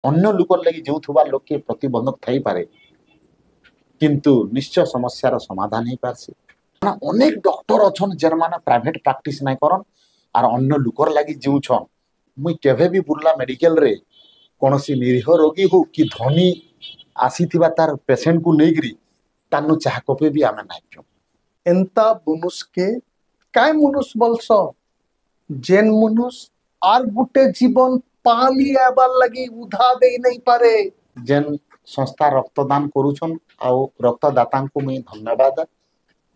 अन्य लोकर लगी जो लोक के प्रतिबंधक थी पारे किंतु निश्चय समस्यार समाधान हो पारसी। अनेक डॉक्टर अच्छन जेन मैंने प्राइवेट प्रैक्टिस नहीं करन आर अन्य लोकर लगी जीउछन। मुई केभे भी बुर्ला मेडिकल रे कौन सी निरीह रोगी हो कि धनी आसीथिबा तार पेशेंट को लेकरी तानु चाह कपे भी आमे नहीं पियो। एंता मनुष्य के काय मनुष्य बलस जेन मनुष्य आर गुटे जीवन पाली आबार लगी उधा दे नहीं पारे। जेन संस्था रक्तदान करुछन आउ रक्तदाता को मुई धन्यवाद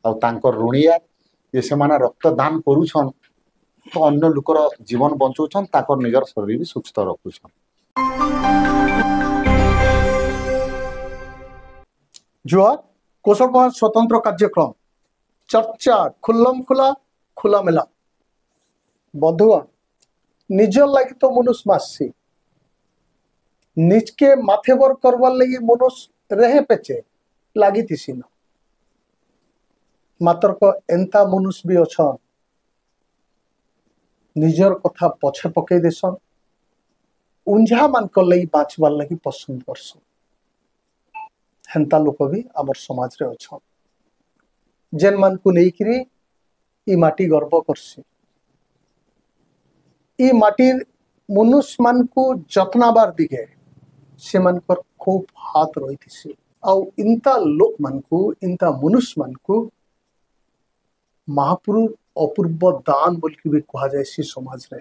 आउ तांकर ऋणिया ये से माने रक्तदान करुछन तो अन्य लोकर जीवन बंचुछन ताकर निजर शरीर भी सुस्थ रखुछन। जुआ कोशल स्वतंत्र कार्यक्रम चर्चा खुल्लम खुला खुला मेला बंधुगण निजर लगी तो मनुष्य मासी निज के माथेवर करवार लगी मनुष्य रहे पेचे लगी न मात्र को एंता मनुष्य भी अच्छा निजर कथा पछे पकई देसन उंझा मान लगी बाँचवार लगी पसंद करसन। हेंता लोक भी आमर समाज रे अच्छा जेन मान को लेकरी ई माटी गर्व करसी ई माटीर मनुष्य मान को जतनाबार दिगे से मानकर खूब हाथ रही थी आउ इंता लोक मान को इंता मनुष्य मान को महापुरुष अपूर्व दान बोल के भी कहा जाए सी समाज रे।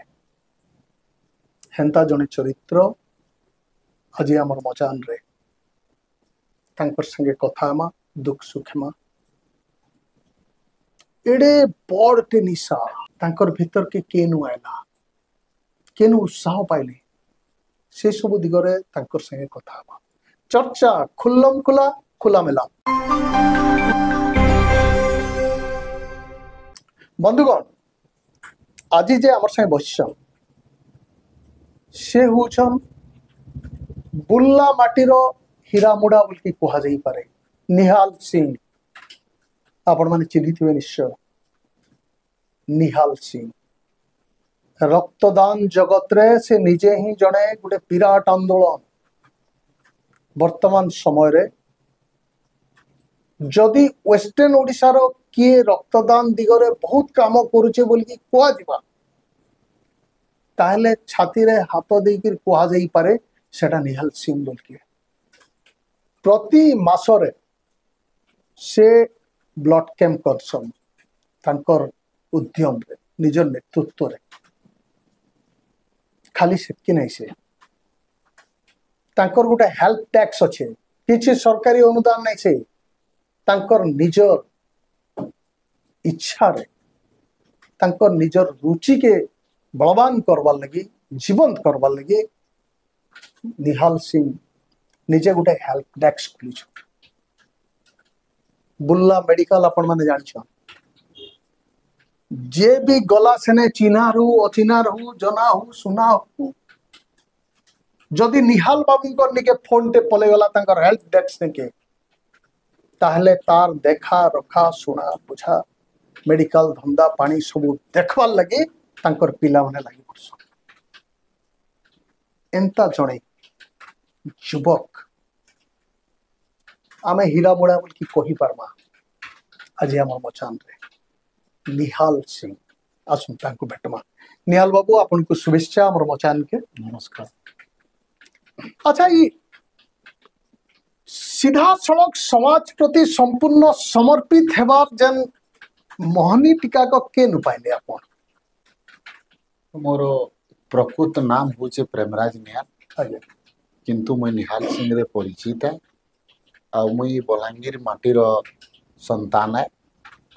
हेंता जने चरित्र आज आमर मचान रे तांकर संगे कथा मा दुख सुखमा एडे बड़टे निशा तांकर भीतर के केनु आयला केनु उत्साह पाइले से सब दिगरे तांकर संगे कथा मा चर्चा खुल्लम खुला खुला मेला। बंधुगण आज जे आमर संगे बसिछन से होछन बुल्ला माटीर हीरामुड़ा बोल के कहा जाई पारे निहाल सिंह आपण माने चिन्हिथिबे निश्चय। निहाल सिंह रक्तदान जगत रे से निजे ही जड़े गोटे विराट आंदोलन वर्तमान समय रे जदि वेस्टर्न ओडिशार किए रक्तदान दिगरे बहुत काम करुचे बोल की कह दिबा ताहले छाती रे हाथ देकर कह जाई पारे सेटा निहाल सिंह बोल के प्रति मासरे से ब्लड कैंप करसन तांकर उद्यम रे निजर नेतृत्व रे खाली सेतकी नहीं से तांकर गोटे हेल्थ टैक्स अच्छे किसी सरकारी अनुदान नहीं से तांकर निजर इच्छा रे तांकर निजर रुचि के बलवान करवार लगी जीवंत करवार लगी निहाल सिंह निजे गोटे हेल्थ टैक्स खुली बुल्ला मेडिकल आपण माने जानिछ जे भी गला सेने चिन्हा रू अचिन्हा रू जना हूँ सुना हूँ जदि निहाल बाबू निके फोन टे पले गला तांकर हेल्थ डेस्क निके ताहले तार देखा रखा सुना बुझा मेडिकल धंदा पानी सब देखवार लगे तांकर पिला माने लागि पड़सन। एंता जणे युवक आमे हीरा मोड़ा बोल की कही पारमा आज आम मचान रे निहाल सिंह आसुन तांको भेटमा। निहाल बाबू आपन को शुभेच्छा आम मचान के नमस्कार। अच्छा ये सीधा सड़क समाज प्रति संपूर्ण समर्पित हेबार जन मोहनी टीका को केन पाइले आपन? मोर प्रकृत नाम होचे प्रेमराज निहाल किंतु मुई निहाल सिंह रे परिचित है आ मुई बलांगीर माटीर संतान है।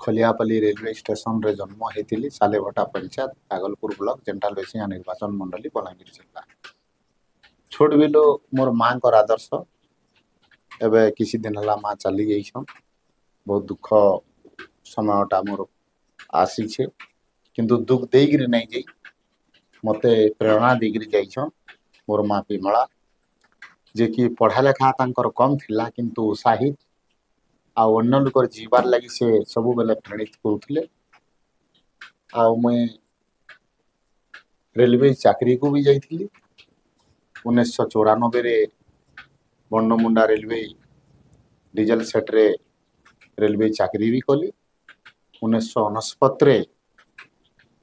खलियापल्ली रेलवे स्टेशन रे जन्म होती सालेभटा पंचायत भागलपुर ब्लॉक जेंटा लोसिया निर्वाचन मंडली बलांगीर जिला। छोट बिलो मोर माँ को आदर्श एवं किसी दिन है माँ चली जाइछन बहुत दुख समयटा मोर आसी छे किंतु दुख देकर नहीं जाई मते प्रेरणा देकर जाइछन मोर माँ विमला जे कि पढ़ा लेखा तांकर कम थिला किंतु उत्साहित आ अन्य लोक जीवार लगी से सब बेले प्रेरित करुले। आ मुई रेलवे चाकरी को भी जाइथिली 1994 बंडमुंडा रेलवे डीजल सेट्रे रेलवे चाकरी भी कली 1969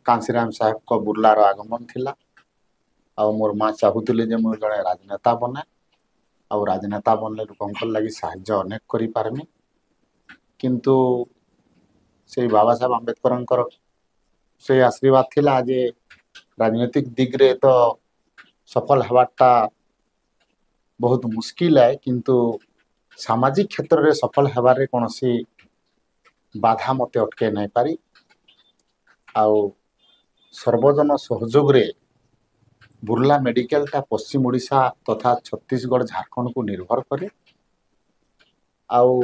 कांसीराम साहेब को बुर्लार आगमन थिला आ मोर माँ चाहूले जे मुझे जड़े राजनेता बने आ राजनेता बनले लोक लगी साहाय्य अनेक करि पारमी किंतु से बाबा साहेब आंबेडकर से आशीर्वाद थिला जे राजनीतिक दिग्रे तो सफल हवाटा बहुत मुश्किल है किंतु सामाजिक क्षेत्र में सफल हबारे कौन सी बाधा मते अटके नहीं पारी आउ सर्वजन सहयोग रे बुर्ला मेडिकल टा पश्चिम ओडिशा तथा छत्तीसगढ़ झारखंड को निर्भर करे आउ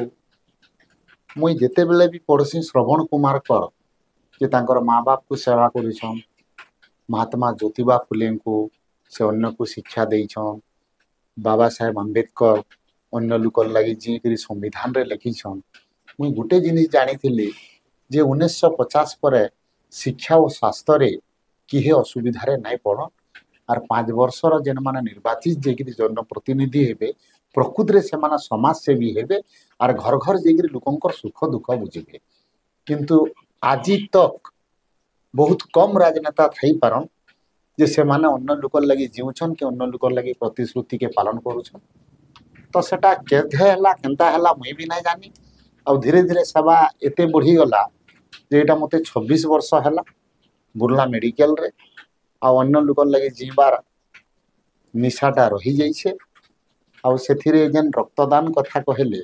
मुई जेते बेले भी पढ़सी श्रवण कुमार कर जे तांकर माँ बाप को सेवा करिछन महात्मा ज्योतिबा फुले को से अन्य को शिक्षा देइछन बाबा साहेब आंबेडकर अन्य लोक लगी जी संविधान रे लिखिछन मुई गोटे जिनिस जानी जे 1950 पर शिक्षा और स्वास्थ्य रे किहे असुविधा रे नहीं पड़ आर 5 वर्षर जेन माने निर्वाचित जेकि जनप्रतिनिधि हेबे प्रकृत रे से माने समाज सेवी हेबे आर घर घर जेकि लोकंकर सुख दुख बुझिबे किंतु आज तक बहुत कम राजनेता थई पारन जे से माने अन्य लोक लगी जीउछन कि अन्य लोक लगी प्रतिश्रुति के पालन करूछन तो सेटा केधे हला केनता हला मुई भी नहीं जानी आ धीरे धीरे सेवा एते बढ़ी गला जे एटा मते 26 वर्ष हला बुर्ला मेडिकल रे आ अन्य लोक लगी जीवार निशाटा रही जाइछे आ सेथिरे जेन रक्तदान कथा कहले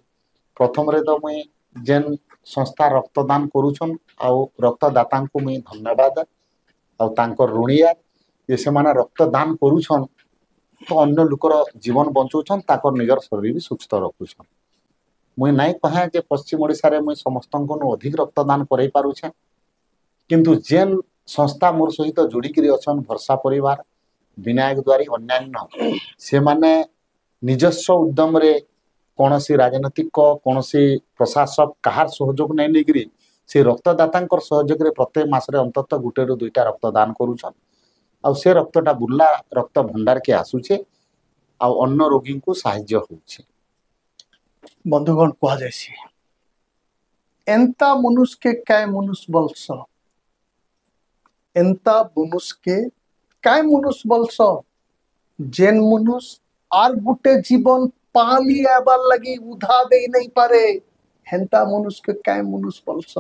प्रथम रे तो मुई जेन संस्था रक्तदान करूछन आ रक्तदाता को मुई धन्यवाद आ तांकर ऋणिया जे से माने रक्तदान करूछन तो अन्य लोकर जीवन बंचुछन ताकर निजर शरीर भी सुस्थ रखुछन मुई नहीं कहे जे पश्चिम ओडिशा रे मुई समस्तन को अधिक रक्तदान करई पारुछे किंतु जेन संस्था मोर सहित जोड़ी करी अछन भरसा परिवार विनायक द्वारी अन्यान्य से माने निजस्व उद्यम रे कौनसी राजनीतिक कौनसी प्रशासक कहार सहयोग नहीं लेकरी से रक्तदाता सहयोग रे प्रत्येक मास रे अंततः गुटे रु दुईटा रक्तदान करूछन आ से रक्तटा बुर्ला रक्त भंडार के आसुचे आ अन्य रोगी को साहाय्य होउछे बंधुगण कह जाइसी एंता मनुष्य के काय मनुष्य बलस एंता मनुष्य के काय मनुष्य बलस जेन मनुष्य आर गुटे जीवन पाली आबार लगी उधा दे नहीं पारे हेंता मनुष्य के काय मनुष्य बलस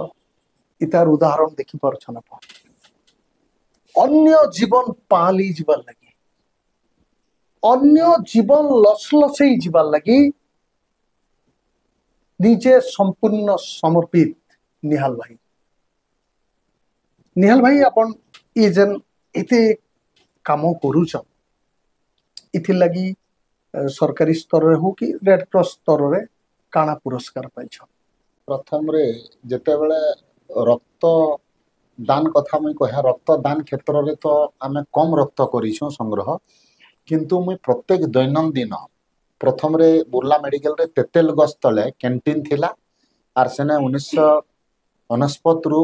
इतार उदाहरण देखि पारछन आप अन्य जीवन पाली जीवन लगी अन्य जीवन लसलसई जीवन लगी निजे संपूर्ण समर्पित निहाल भाई अपन ये जन एते काम करूछ इथि लगी सरकारी स्तर रे हो कि रेड क्रॉस स्तर रे काना पुरस्कार पाइछ प्रथम रे जेते बेले रक्त दान कथा मुई कह रक्त दान क्षेत्र रे तो आमे कम रक्त करिछो संग्रह किंतु मुई प्रत्येक दैनंदिन प्रथम रे बुर्ला मेडिकल रे तेतेल गस तले कैंटीन थिला आर सेने 1969 रु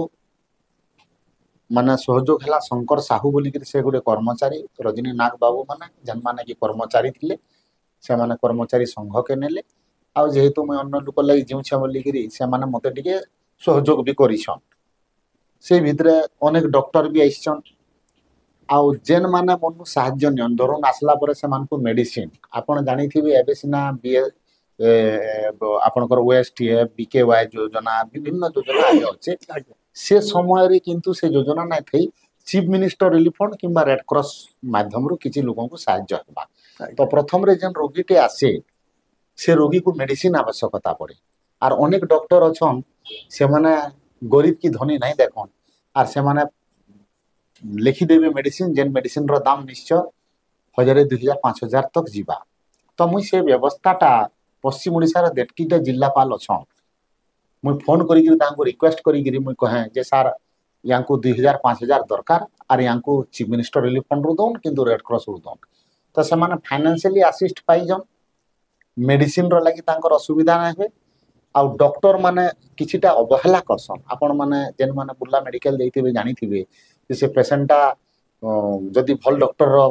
माने सहयोग हला शंकर साहू बोली कि से गुडे कर्मचारी रजनी नाग बाबू माने जन माने कि कर्मचारी थिले से माने कर्मचारी संघ के नेले आ जेहेतु मुई अन्य लोक लगी जीउ छ बोली कि से माने मते टिके सहयोग भी करिछन से भितरे अनेक डॉक्टर भी आइछन आउ जेन माने मनु साहाय्य नियन धरन आसला परे से मान को मेडिसिन आपण जानि थिबे एबे सिना बी आपनकर ओएसटीएफ बीकेवाई योजना विभिन्न योजना आगे अच्छे से समय रे किंतु से योजना ना थई चीफ मिनिस्टर रिलीफ फंड किंबा रेड क्रॉस माध्यम रो किछि लोगन को साहाय्य हेबा तो प्रथम रे जेन रोगी टे आसे से रोगी को मेडिसिन आवश्यकता पड़े आर अनेक डॉक्टर अछन से माने गरीब की धनी नहीं देखन आर से माने लिखि देबे मेडिसिन जेन मेडिसिन रो दाम निश्चय 1000 2000 5000 तक जीवा तो मुई से व्यवस्थाटा पश्चिम ओडिशा रे देटकीटा जिल्लापाल अछन मुई फोन करी कि तांको रिक्वेस्ट करी कि मुई कहे जे सर यांको 2000 5000 दरकार आर यांको चीफ मिनिस्टर रिलीफ फंड रो दोन किंतु रेड क्रॉस रो दोन तो से माने फाइनेंशियली असिस्ट पाई जन मेडिसिन रो लागि तांकर असुविधा ना हे आ डॉक्टर माने किछिटा अवहेला करसन आपण माने जेन माने बुर्ला मेडिकल देइथिबे जानिथिबे से पेशेंटा जदि भल डॉक्टर रो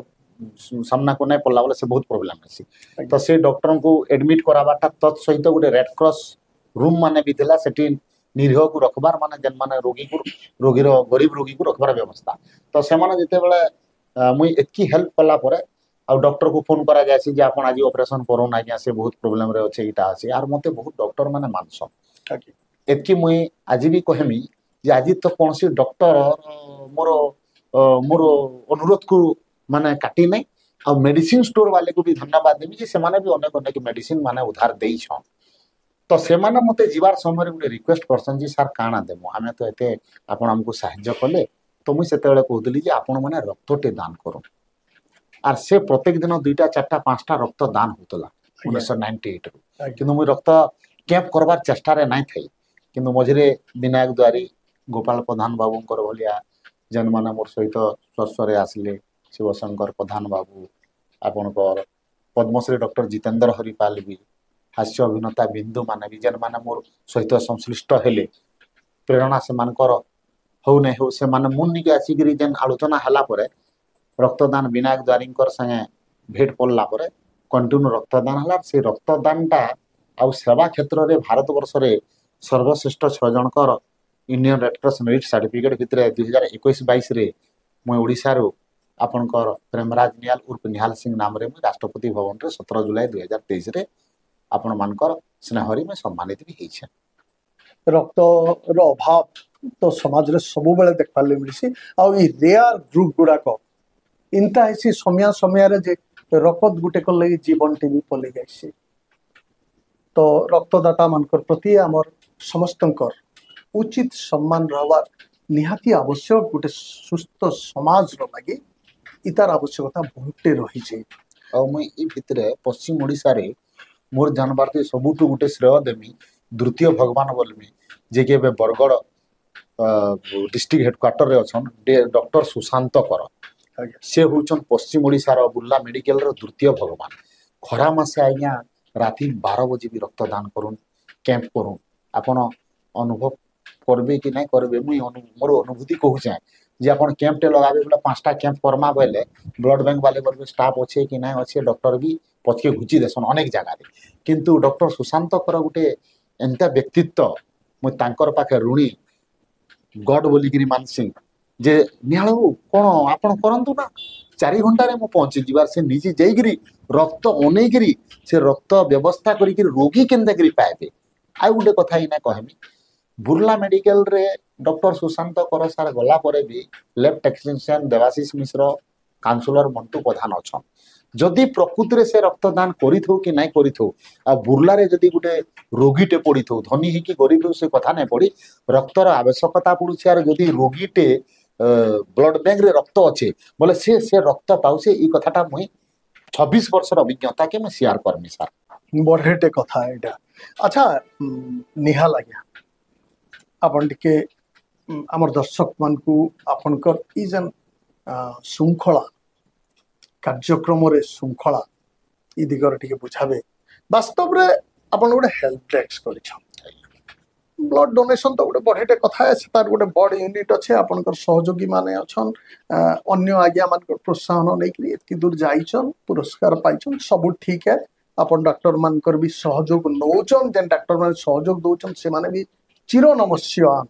सामना को नहीं पड़ला बोले से बहुत प्रोब्लेम है ଆଜ୍ଞା। तो से डॉक्टर को एडमिट कराबाटा तत् सहित गोटे रेड क्रॉस रूम माने भी थिला सेठी निरीह को रखबार माने जेन माने रोगीर गरीब रोगी को रखबार व्यवस्था तो से माने जते बेले मुई एतकी हेल्प कला परे आ डॉक्टर को फोन करा जायसी जे आपण आज ऑपरेशन करोन आज्ञा से बहुत प्रोब्लेम रे अछि इटा अछि आर मते बहुत डॉक्टर माने मानसन ଆଜ୍ଞା। एतकी मुई आज भी कहमी जे आज तो कौन सी डॉक्टर मोर मोर अनुरोध को माने काटी नहीं और मेडिसिन स्टोर वाले को भी धन्यवाद देवी जे सेमाने भी अनेक अनेक मेडिसिन माने उधार देई छन तो सेमाने मते जीवार समय गोटे रिक्वेस्ट करसन जी सर काना देमु हमें तो एते आपण हमको सहायता कले तो मुई सेतेबेले कहदली जे आपण माने रक्तटे दान करो आर से प्रत्येक दिन 2टा 4टा 5टा रक्त दान होतला 1998 रु ଆଜ୍ଞା। किंतु मुई रक्त कैंप करबार चेष्टा रे नहीं थई किंतु मझिरे विनायक द्वारी गोपाल प्रधान बाबूंकर भलिया जेन माने मोर सहित स्वर्शरे आसिले शिवशंकर प्रधान बाबू आपणकर पद्मश्री डॉक्टर जितेंद्र हरिपाल भी हास्य अभिनेता बिंदु माने भी जेन माने मोर सहित संश्लिष्ट हेले प्रेरणा से मानकर हो नहीं हो से माने मुन्नी के आसिकरी जेन आलोचना हला परे रक्तदान विनायक द्वारींकर संगे भेट पड़ला परे कंटिन्यू रक्तदान हला से रक्तदानटा आउ सेवा क्षेत्र रे भारत वर्ष रे सर्वश्रेष्ठ 6 जनकर Indian red cross merit certificate भितर 2021-22 रे मैं ओडिशा रो आपनकर प्रेमराज निहाल उर्फ निहाल सिंह नाम रे मैं राष्ट्रपति भवन रे 17 जुलाई 2023 रे आपण मानकर स्नेहरी में सम्मानित भी ହେଇছে रक्तर अभाव तो समाज रे सब बेले देखा मिली आउ रेयर ग्रुप गुड़ाक इनता है समय समय रे जे रक्त गुटे को लगी जीवन टी भी पलि जाइए तो रक्तदाता मानकर प्रति आमर समस्तंकर उचित सम्मान रहबार निहाती आवश्यक गोटे सुस्थ समाज लगी इतार आवश्यकता बहुते रही है और मुई ई भितरे पश्चिम ओडिशा रे मोर जानबार ते सबुटु गुटे श्रेय देमी द्वितीय भगवान बोलमी जे के बे बरगड़ डिस्ट्रिक्ट हेडक्वार्टर रे अछन डॉक्टर सुशांत कर से होचन पश्चिम ओडिशा रो बुर्ला मेडिकल रो द्वितीय भगवान खरा मासे आज्ञा राति 12 बजे भी रक्तदान करूँ कैंप करूँ आपण अनुभव करबे कि नहीं करबे मुई मोर अनुभूति कहू चाहे जे आपण कैंप टे लगाबे बोले 5टा कैंप करमा बोले ब्लड बैंक वाले बोलबे स्टाफ अच्छे कि नहीं अच्छे डॉक्टर भी पछके घुची देसन अनेक जगह रे किंतु डॉक्टर सुशांत कर गुटे एंता व्यक्तित्व मुई तांकर पाखे ऋणी गॉड बोलिगिरी मानसिंह जे निहाळू कोन आपण करंतु ना 4 घंटा रे मु पहुंची जीवार से निजी जाईगिरी रक्त अनेगिरी से रक्त व्यवस्था करिक रोगी केनता करी पाएबे आ गुटे कथा ही ना कहमी बुर्ला मेडिकल रे डॉक्टर सुशांत कर सार गला परे भी लेफ्ट टेक्नीशियन देवाशीष मिश्र काउंसलर मंटू प्रधान अछन जदि प्रकृति रे से रक्तदान करिथौ कि नहीं करिथौ आ बुर्ला रे जदि गुटे रोगीटे पड़िथौ धनी ही कि गरीब से कथा नहीं पड़ी रक्तर आवश्यकता पड़ुछि आर जदि रोगीटे ब्लड बैंक रे रक्त अच्छे बोले से रक्त पाउसे ई कथाटा मुई 26 वर्ष अभिज्ञता के मैं शेयर करमी सर बढ़ेटे कथा एटा अच्छा निहाल आज्ञा आपण टिके आमर दर्शक मान को आपनकर ई जन श्रृंखला कार्यक्रम रे श्रृंखला ई दिगर टिके बुझाबे वास्तव रे आपण गोटे हेल्प डेस्क करिछन ब्लड डोनेशन तो गोटे बढ़ेटे कथा है तार गोटे बड़ यूनिट अच्छे आपनकर सहयोगी माने अछन अन्य आज्ञा मानकर प्रोत्साहन नहीं एतकी दूर जाइछन पुरस्कार पाइछन सब ठीक है अपन डॉक्टर मानकर भी सहयोग नौचन जेन डॉक्टर मान सहयोग दौचन से माने भी चिर नमस्यान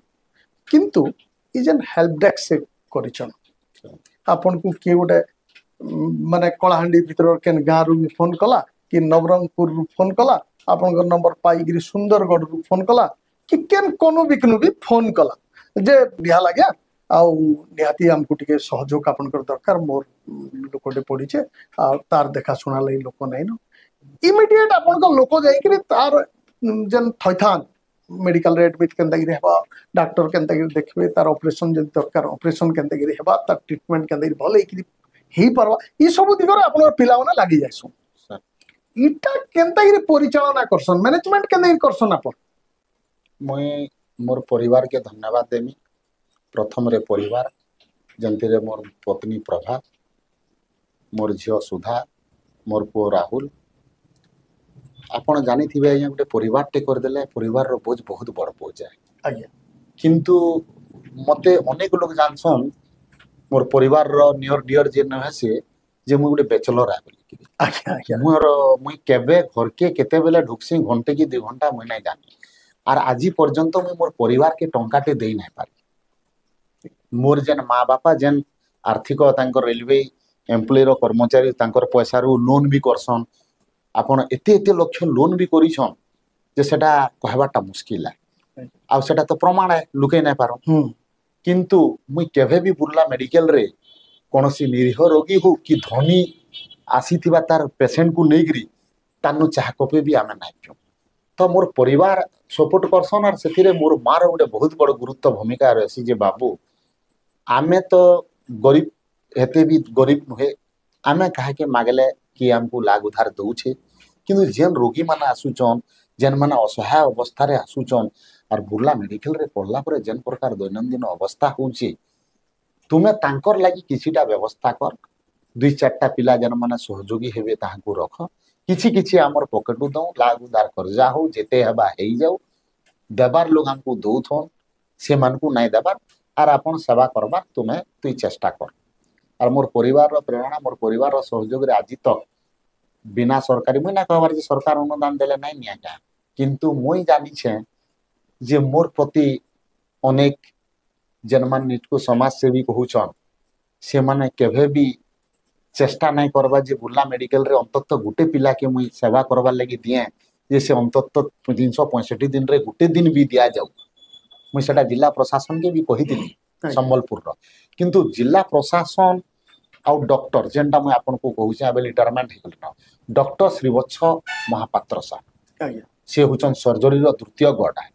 किंतु ई जेन हेल्प डेस्क से करिछन आपन को के गोटे माने कलाहांडी भीतर केन गाँ रु फोन कला कि नवरंगपुर रु फोन कला आपन नंबर पाइगिरी सुंदरगढ़ रु फोन कला कि केन कोनो बिकनु भी फोन कला जे बिहा लाग्या आउ निहाती हमको टिके सहयोग आपनकर दरकार मोर लोकटे पड़ीचे आ तार देखा सुना लई लोक नै न इमीडिएट आपनकर लोक जाई कि तार जन थैथान मेडिकल रे एडमिट केनता गिरे हेबा डॉक्टर केनता गिरे देखबे तार ऑपरेशन जे दरकार ऑपरेशन केनता गिरे हेबा तार ट्रीटमेंट केनता गिरे भले कि ही परवा ई सब दिगरे आपनकर पिलावना लागि जायसु इटा केनता गिरे परिचालना करसन मैनेजमेंट केनता गिरे करसन आपन मुई मोर परिवार के धन्यवाद देमी प्रथम रे परिवार जंती रे मोर पत्नी प्रभा मोर झियो सुधा मोर पो राहुल आपण जानी थिबे आज्ञा गोटे परिवार टे कर देले परिवार रो बोझ बहुत बड़ बोझ है आज्ञा किंतु मते अनेक लोग जानसन मोर परिवार रो नियर डियर जे न है से जे मुई गोटे बैचलर है बोलिकी ଆଜ୍ଞା ଆଜ୍ଞା मोर मुई केबे घरके केतेबेले ढुकसी घंटे कि 2 घंटा मुई नहीं जानी आर आज पर्यंत मुई मोर परिवार के टंकाटे देई नहीं पारी मोर जेन माँ बापा जेन आर्थिक तांकर रेलवे एम्प्लॉय रो कर्मचारी तांकर पैसा रू लोन भी करसन आपण एते एते लक्ष लोन भी करिछन जे सेटा कहबाटा मुश्किल है आ सेटा तो प्रमाण है लुके नहीं पारो ହୁଁ किंतु मुई केभे भी बुर्ला मेडिकल रे कौनसी निरीह रोगी हो कि धनी आसीथिबा तार पेशेंट को नेगरी तानु चाह कपे भी आमे नहीं पियो तो मोर परिवार सपोर्ट करसन और सेथिरे मोर मार गोटे बहुत बड़ गुरुत्व भूमिका रहसी जे बाबू आमे तो गरीब हेते भी गरीब नुहे आमे कहा के मागले कि हमको लाग उधार दउछे किंतु जेन रोगी माने आसुचन जेन माने असहाय अवस्था रे आसुचन और बुर्ला मेडिकल रे पढ़ला परे जेन प्रकार दैनंदिन अवस्था होउची तुमे तांकर लागि किछिटा व्यवस्था कर 2-4टा पिला जेन माने सहयोगी हेबे ताहाको रख किछि किछि हमर पॉकेट दउ लाग उधार कर्जा हो जेते हेबा हेई जाऊ देबार लोग हमको दउथन से मानकू नहीं देबार आर आपण सेवा करबार तुमे तुई चेष्टा कर और मोर परिवार रो प्रेरणा मोर परिवार रो सहयोग रे आज तक बिना सरकारी मुई ना कहबार जे सरकार अनुदान देले नहीं निया क्या किंतु मुई जानी छे जे मोर प्रति अनेक जनमान निजको समाज सेवी कहूछन से माने केभे भी चेष्टा नहीं करबा जे बुर्ला मेडिकल रे अंतत गुटे पिला के मुई सेवा करबार लागि दिए जे से अंतत 365 दिन रे गुटे दिन भी दिया जाऊ मुई सेटा जिला प्रशासन के भी कहिदिली संबलपुर रो किंतु जिला प्रशासन आउ डॉक्टर जेनटा मुई आपन को कहूछे अबे रिटायरमेंट हे गलना डॉक्टर श्रीवत्स महापात्र साहब ଆଜ୍ଞା से हुचन सर्जरी रो द्वितीय गडा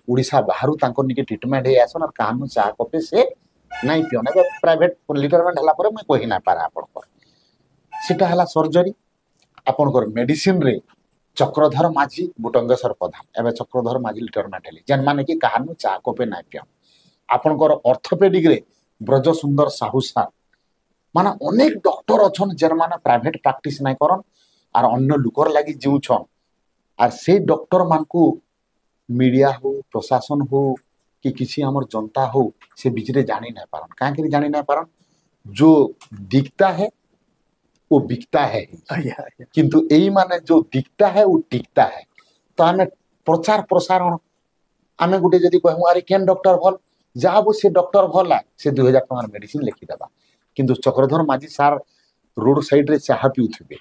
उड़ीसा बाहरु तांको निके ट्रीटमेंट हे आसन और कानु चा कपे से नहीं पियो ना प्राइवेट रिटायरमेंट हला परे मुई कहि ना पारा आपन को सेटा हला सर्जरी आपन को मेडिसिन रे चक्रधर माझी बुटंगेश्वर प्रधान एबे चक्रधर माझी रिटायरमेंट हेली जेन माने कि कानु चा कपे नहीं पियो आपन को ऑर्थोपेडिक रे ब्रज सुंदर साहू साहब माने अनेक डॉक्टर अछन जेन माने प्राइवेट प्रैक्टिस नहीं करन और अन्य लुकर लागि जीव छन और से डॉक्टर मान को मीडिया हो प्रशासन हो कि किसी हमर जनता हो से बिजरे जानी नहीं पारन काहे कि जानी नहीं पारन जो दिखता है वो बिकता है ଆଜ୍ଞା ଆଜ୍ଞା किंतु एई माने जो दिखता है वो टिकता है तो हमें प्रचार प्रसारण आमे गुटे जदी कहू अरे केन डॉक्टर भल जाबो से डॉक्टर भला से 2000 टंकार मेडिसिन लिखि देबा किंतु चक्रधर माझी सार रोड साइड रे चाहा पिउथिबे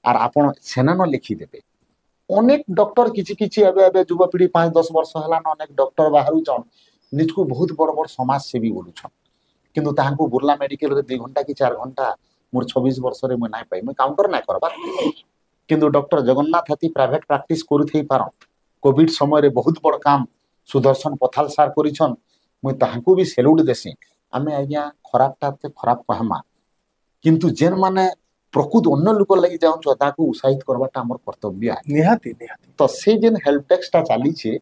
आर आपण सेना न लिखि देबे अनेक डॉक्टर किछि किछि एबे एबे युवपीढ़ी 5-10 वर्ष हला न अनेक डॉक्टर बाहरु छन निजको बहुत बड़ बड़ समाज सेवी बोलु छन किंतु ताहाको बुर्ला मेडिकल रे 2 घंटा कि 4 घंटा मोर 26 वर्ष रे मैं नाइ पाई मैं काउंटर ना करबा किंतु डॉक्टर जगन्नाथ हाथी प्राइवेट प्रैक्टिस करूथै पारो कोविड समय रे बहुत बड़ काम सुदर्शन पथाल सार करिछन मैं ताहाको भी सैल्यूट देसी आमे आज्ञा खराबटा ते खराब कहमा किंतु जेन माने प्रकृत अन्य लोक लागि जाउँ छ ताको उत्साहित करबाटा हमर कर्तव्य है ନିହାତି ନିହାତି तो से जेन हेल्प डेस्क टा चाली छे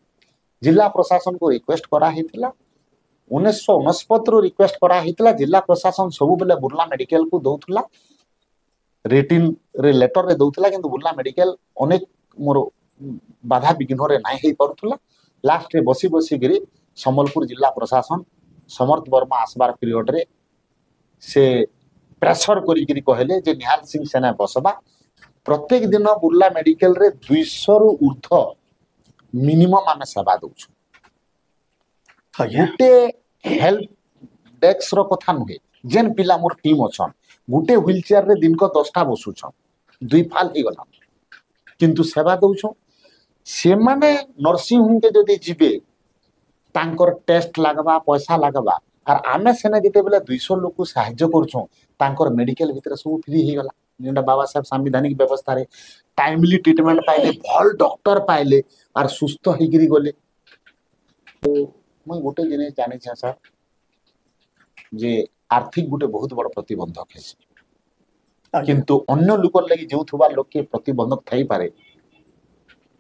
जिला प्रशासन को रिक्वेस्ट करा हितला 1969 रो रिक्वेस्ट करा हितला जिला प्रशासन सब बेले बुर्ला मेडिकल को दउथला रेटिन रे लेटर रे दउथला किंतु बुर्ला मेडिकल अनेक मोर बाधा विघ्न रे नाही हे पड़थला लास्ट रे बसी बसी गिरी संबलपुर जिला प्रशासन समर्थ वर्मा आसबार पीरियड रे से प्रेशर करी गिरी कहले जे निहाल सिंह सेना बसबा प्रत्येक दिन बुर्ला मेडिकल रे 200 रु ऊर्ध्व मिनिमम आमे सेवा दउछु ଆଜ୍ଞା गुटे हेल्प डेस्क रो कथा नुहे जेन पिला मोर टीम अछन गुटे व्हील चेयर रे दिन को 10टा बसुछन दुई फाल हे गला किंतु सेवा दउछु से माने नर्सिंग होम के जदी जिबे तांकर टेस्ट लागबा पैसा लागबा और आमे सेना जेते बेला 200 लोक को सहायता करछो तांकर मेडिकल भीतर सब फ्री हे गला जेंडा बाबा साहब संविधानिक व्यवस्था रे टाइमली ट्रीटमेंट पाइले भल डॉक्टर पाइले और सुस्थ हेगिरी गले तो मैं गोटे जिनिस जानि छ सर जे आर्थिक गोटे बहुत बड़ प्रतिबंधक है ଆଜ୍ଞା किंतु अन्य लोकर लागि जोथुबा लोक के प्रतिबंधक थाई पारे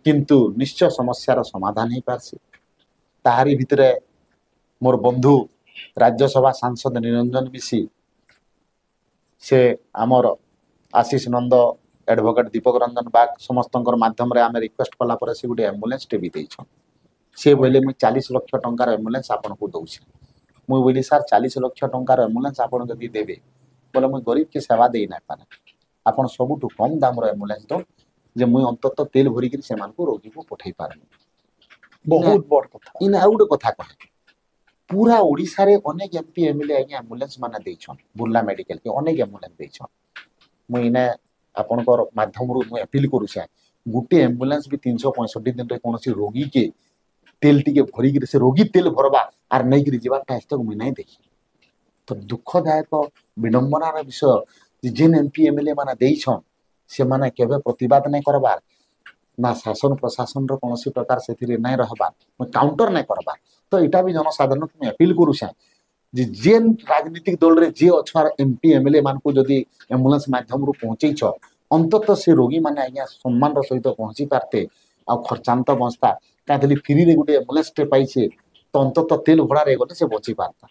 किंतु निश्चय समस्यार समाधान ही पारसी ताहारी भितरे मोर बंधु राज्यसभा सांसद निरंजन मिशी से आमर आशीष नंद एडवोकेट दीपक रंजन बाग समस्तंकर माध्यम रे आमे रिक्वेस्ट कला पर से गुटे एम्बुलेंस टे भी देइछन से बोले मैं 40 लाख टंकार एम्बुलेंस आपन को दउछि मुई बोली सर 40 लाख टंकार एम्बुलेंस आपन जदी देबे बोले मुई गरीब के सेवा दे ना पारे आपण सबुठु कम दाम रो एम्बुलेंस दो जे मुई अंतत तेल भरी कि से रोगी को पठेई पारे बहुत बड़ कथा इन आउ गोटे कथा कहे पूरा ओडिशा रे अनेक एमपी एमएलए आज्ञा एम्बुलेंस माने देछन बुर्ला मेडिकल के अनेक एम्बुलेंस देछन मुई इने आपनकर माध्यम रु मुई अपील करू छे गुटे एम्बुलेंस भी 365 दिन रे कोनोसी रोगी के तेल टिके भरी कि से रोगी तेल भरबा आर नै कि जीवा टेस्ट तक मुई नै देखी तो दुखदायक विडंबनार विषय जे जेन एमपी एमएलए माने देछन से माने केबे प्रतिवाद नै करबार ना शासन प्रशासन रो कोनोसी प्रकार से नै रहबार काउंटर नै करबार तो इटा भी जनसाधारण को अपील करू छे जे जेन राजनीतिक दल रे जे अछार एमपी एमएलए मान को जदी एम्बुलेंस माध्यम रु पहुंचै छ अंतत से रोगी माने आज्ञा सम्मान रो सहित पहुंची पारते आ खर्चांत बस्ता काथली फ्री रे गुटे एम्बुलेंस टे पाइछे तो अंतत तेल भड़ा रे गले से बची पारता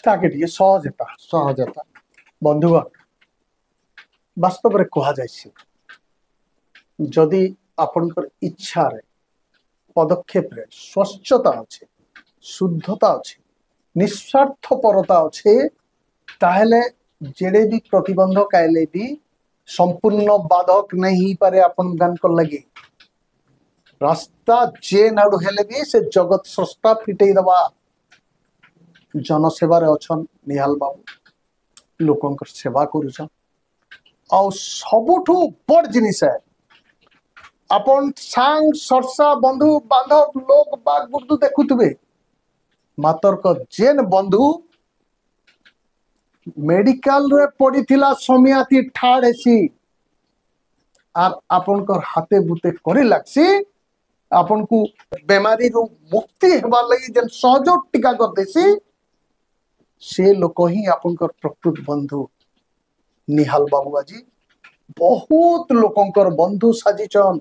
ताके टिके सहजता बंधुगण वास्तव रे कहा जायछि जदि आपनकर इच्छा रे पदक्षेप रे स्वच्छता अच्छे शुद्धता अच्छे निस्वार्थपरता अच्छे ताहले जेडे भी प्रतिबंधक आइले भी संपूर्ण बाधक नहीं पारे अपन गान को लगे रास्ता जे नाडू हेले भी से जगत सृष्टा फिटेई दबा जनसेवा रे अछन निहाल बाबू लोकंकर सेवा करूछन आ सबुठु बड़ जिनिस है अपन सांग सरसा बंधु बांधव लोक बाग गुर्दु देखुथबे मातर को जेन बंधु मेडिकल रे पड़ीथिला समियाती ठाड़ हेसी आर आपन कर हाथे बुते करे लागसी आपन को बेमारी रो मुक्ति हेबा लगी जेन सहयोग टीका कर देसी से लोक ही आपन कर प्रकृत बंधु निहाल बाबू आजी बहुत लोकंकर बंधु साजिचन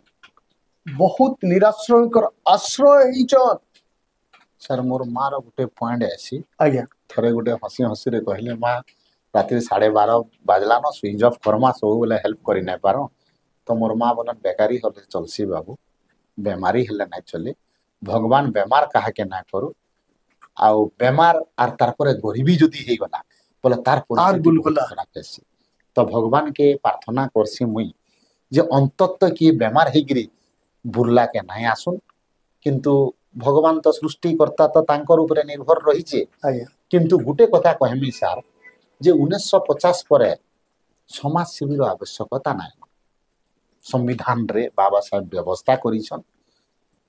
बहुत निराश्रयकर आश्रय हिचन सर मोर मार गुटे पॉइंट आसी आज्ञा थरे गुटे हसी हसी रे कहले माँ रात्रि 12:30 बाजला न स्विच ऑफ करमा सब बेले हेल्प करि नै पारो तो मोर माँ बोलन बेकारी होले चलसी बाबू बेमारी हेले नै चले भगवान बेमार काहा के ना करू आउ बेमार आर तार परे गरीबी जदी हे गला बोले तार परिस्थिति बहुत खराब हेसी तो भगवान के प्रार्थना करसी मुई जे अंतत की बेमार हेगिरी बुर्ला के नहीं आसुन किंतु भगवान तो सृष्टि करता तो तांकर ऊपर निर्भर रही किंतु गुटे कथा कहमी सार जे 1950 पर समाज शिविर आवश्यकता ना संविधान रे बाबा साहेब व्यवस्था करिछन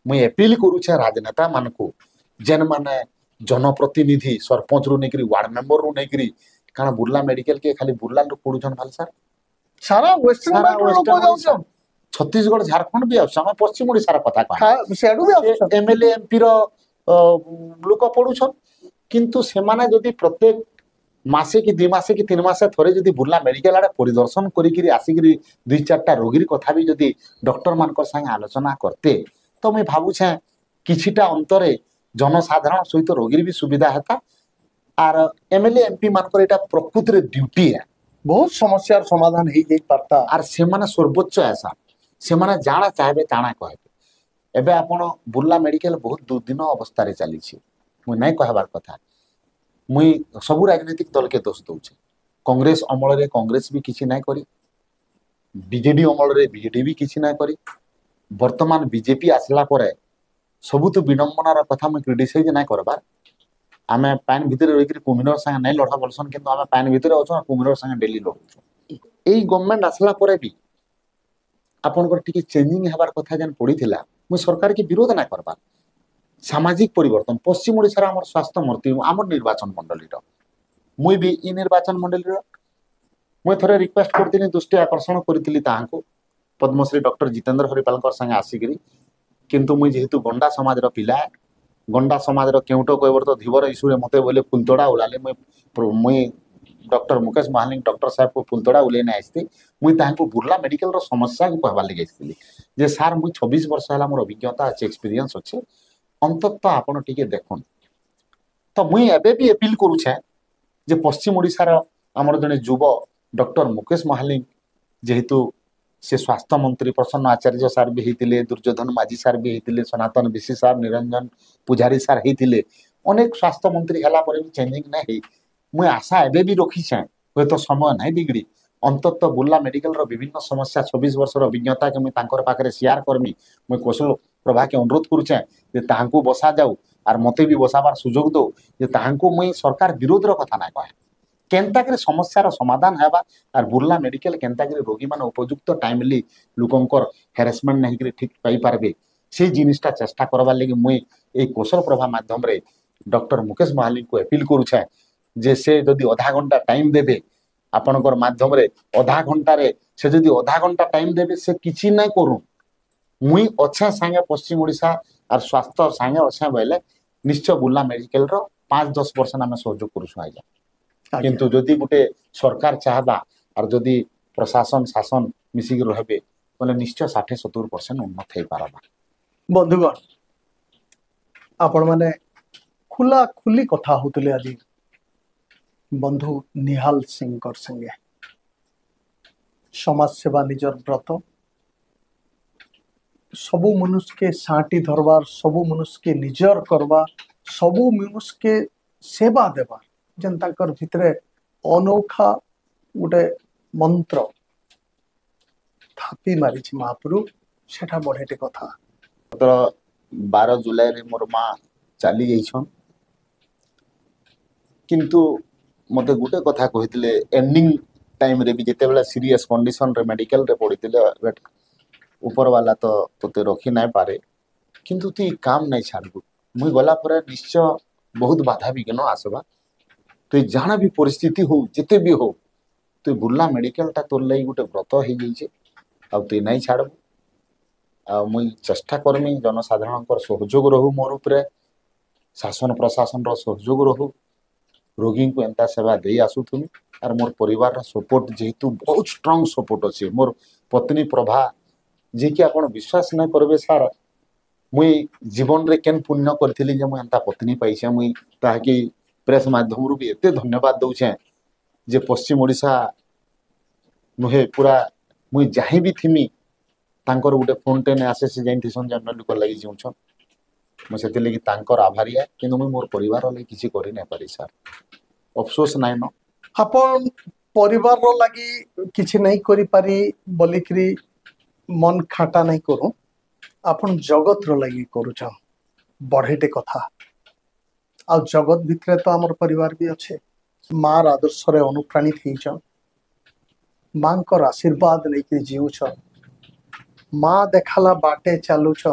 मुई अपील करूछे राजनेता मान को जेन माने जनप्रतिनिधि सरपंच रु नेकरी वार्ड मेंबर रु नेकरी काना बुर्ला मेडिकल के खाली बुर्ला लो पडुछन भाल सार सारा वेस्टर्न बेल्ट लोक जाउछन छत्तीसगढ़ झारखंड भी आम पश्चिम ओडिशार कथा कह एमएलए एमपी लोक पड़ुछन किंतु सेमाने जदि प्रत्येक मासे कि 2 मासे कि 3 मासे थोड़े जदि बुर्ला मेडिकल आड़े परिदर्शन करिकिरी आसिकिरी 2-4टा रोगी कथा भी जदि डॉक्टर मानकर संगे आलोचना करते तो मैं भावुछे किछिटा अंतरे जनसाधारण सहित रोगी भी सुविधा हेता आर एमएलए एमपी मानकर एटा प्रकृत रे ड्यूटी है बहुत समस्यार समाधान हो जाई पारता आर सेमाने सर्वोच्च ऐसा सेमाने जाना चाहबे ताना कहबे एबे आपण बुर्ला मेडिकल बहुत दुर्दिन अवस्था रे चली छी मुई नै कहबार कथा मुई सब राजनीतिक दल के दोष दउछे कांग्रेस अमल रे कांग्रेस भी किछि नै करी बीजेडी अमल रे बीजेडी भी किछि नै करी वर्तमान बीजेपी आसला परे सबुत विडंबनार कथा मुई क्रिटिसाइज नै करबार आमे पान भितर रहिकरी कुमिनर संगे नै लढा बोलसन किंतु आमे पान भितर अछन कुमिनर संगे डेली लढुछु एई गवर्नमेंट आसला परे भी आपनकर टिके चेंजिंग हेबार कथा जन पड़ीथिला मुई सरकार के विरोध ना करबार सामाजिक परिवर्तन पश्चिम ओडिशा रा हमर स्वास्थ्य मंत्री हमर निर्वाचन मंडली रो मुई भी इ निर्वाचन मंडली रो मुई थरे रिक्वेस्ट करथिनी दृष्टि आकर्षण करथिली ताहाको पद्मश्री डॉक्टर जितेंद्र हरिपालकर संगे आसिकरी किंतु मुई जेहेतु गंडा समाज रो पिला गंडा समाज रो केउटो कहबर तो धीवर इशू रे मते बोले फुलतोड़ा उलाले मुई डॉक्टर मुकेश महालिंग डॉक्टर साहब को फुलतोड़ा उलेने आइस्ती मुई ताहाको बुर्ला मेडिकल रो समस्या को कहबार लागि आइस्ती जे सार मुई 26 वर्ष होला मोर अभिज्ञता अछि एक्सपीरियंस अछि अंतत आपण टिके देखुन तो मुई एबे भी अपील करू छे जे पश्चिम ओडिशा रो हमर जने युवा डॉक्टर मुकेश महालिंग जेहेतु से स्वास्थ्य मंत्री प्रसन्न आचार्य सार भी हेतिले दुर्योधन माझी सार भी हेतिले सनातन विशी सार निरंजन पुजारी सार हेतिले अनेक स्वास्थ्य मंत्री हला पर भी चेंजिंग नै हे मुई आशा एबे भी रखी छे हुए तो समय नहीं बिगड़ी अंतत बुर्ला मेडिकल रो विभिन्न समस्या 26 वर्ष अभिज्ञता के मुई तांकर पाखरे शेयर करमी मुई कौशल प्रभा के अनुरोध करुचे जे ताहांकू बसा जाऊ आर मते भी बसाबार सुजोग दो जे ताहांकू मुई सरकार विरोध रो कथा ना कहे केनता करे समस्यार समाधान हेबा आर बुर्ला मेडिकल केनता करे रोगी मान उपयुक्त टाइमली लोकंकर हेरासमेंट नहीं करे ठीक पाई पारबे से जिनिसटा चेष्टा करबार लगी मुई ए कौशल प्रभा माध्यम रे डॉक्टर मुकेश महाली को अपील करुछे जे से जदि आधा घंटा टाइम देबे आपनकर माध्यम रे आधा घंटा रे से जदि आधा घंटा टाइम देबे से किछि नै करू मुई अच्छे संगे पश्चिम ओडिशा आर स्वास्थ्य संगे अच्छे बोले निश्चय बुर्ला मेडिकल रो 5-10 वर्ष आमे सहयोग करूछु आज्ञा किंतु जदि गुटे सरकार चाहबा और जदि प्रशासन शासन मिसिक रहबे बोले निश्चय 60-70% उन्नत हो पारबा बंधुगण आपण माने खुला खुली कथा होतले आज बंधु निहाल सिंह संगे समाज सेवा निजर व्रत सबु मनुष्य के साटी धरबार सबु मनुष्य के निजर करबा सबु मनुष्य के सेवा देवा जेन ताकर भितरे अनोखा गोटे मंत्र थापी मारी महाप्रभु सेठा बढ़ेटे कथा 12 जुलाई रे मोर माँ चली जाइछन किंतु मते गुटे कथा कहितले एंडिंग टाइम रे भी जेते बेला सीरियस कंडीशन रे मेडिकल रे पड़ितले ऊपर वाला तो तोते रखी नहीं पारे किंतु तू काम नहीं छाड़बू मुई गला पर निश्चय बहुत बाधा विघ्न आसबा तु जाना भी परिस्थिति हो जिते भी हो तु बुर्ला मेडिकल टा तोर लई गुटे व्रत हो जाइए आ तु नहीं छाड़बू आ मुई चेष्टा करमी जनसाधारण सहयोग रहू मोर उपरे शासन प्रशासन रो सहयोग रहू रोगी को एंता सेवा दे आसुथुमी आर मोर परिवार रा सपोर्ट जेहेतु बहुत स्ट्रांग सपोर्ट अच्छे मोर पत्नी प्रभा जे कि आपण विश्वास न करबे सार मुई जीवन रे केन पुण्य करथिली जे मुई एंता पत्नी पाइछे मुई ताकि प्रेस माध्यम रु भी एते धन्यवाद दउछे जे पश्चिम ओडिशा नुहे पूरा मुई जाहि भी थिमी तांकर गुटे फोन टेन आसे से जाइन थिसन जन लोक लागि जोछन मु सेति लागि तांकर आभारी है किंतु मुई मोर परिवार लागि किछि करि नै पारि सर अफसोस नाइ न आपण परिवार रो लागि किछि नहीं करि पारी बोलिकरी मन खाटा नहीं करू आपण जगत रो लागि करूछ बढ़ेटे कथा आ जगत भितरे तो आमर परिवार भी अच्छे मार आदर्श रे अनुप्राणित होइछ मांकर आशीर्वाद नहीं जीवछ माँ देखाला बाटे चालुछ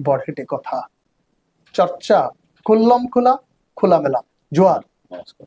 बढ़ेटे कथा चर्चा खुल्लम खुला खुला मेला जुआर नमस्कार।